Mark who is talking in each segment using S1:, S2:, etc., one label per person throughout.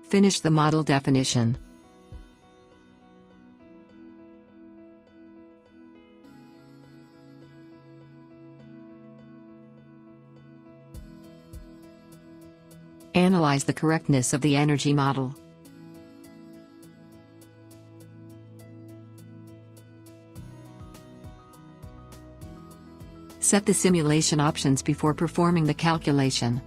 S1: Finish the model definition. Analyze the correctness of the energy model. Set the simulation options before performing the calculation.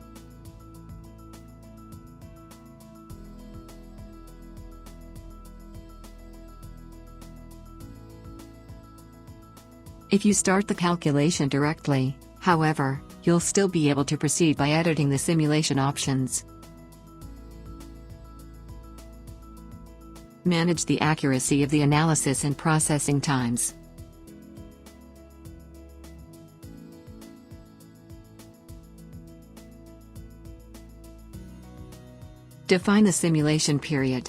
S1: If you start the calculation directly, however, you'll still be able to proceed by editing the simulation options. Manage the accuracy of the analysis and processing times. Define the simulation period.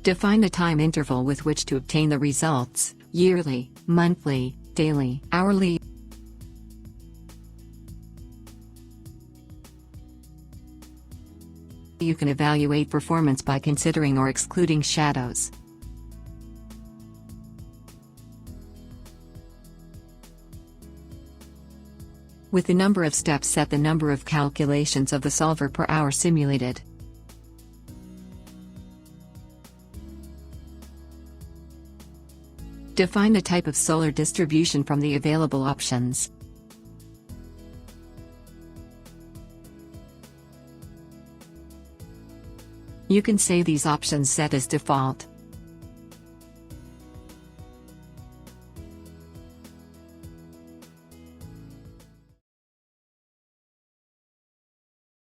S1: Define the time interval with which to obtain the results: yearly, monthly, daily, hourly. You can evaluate performance by considering or excluding shadows. With the number of steps, set the number of calculations of the solver per hour simulated. Define the type of solar distribution from the available options. You can save these options set as default.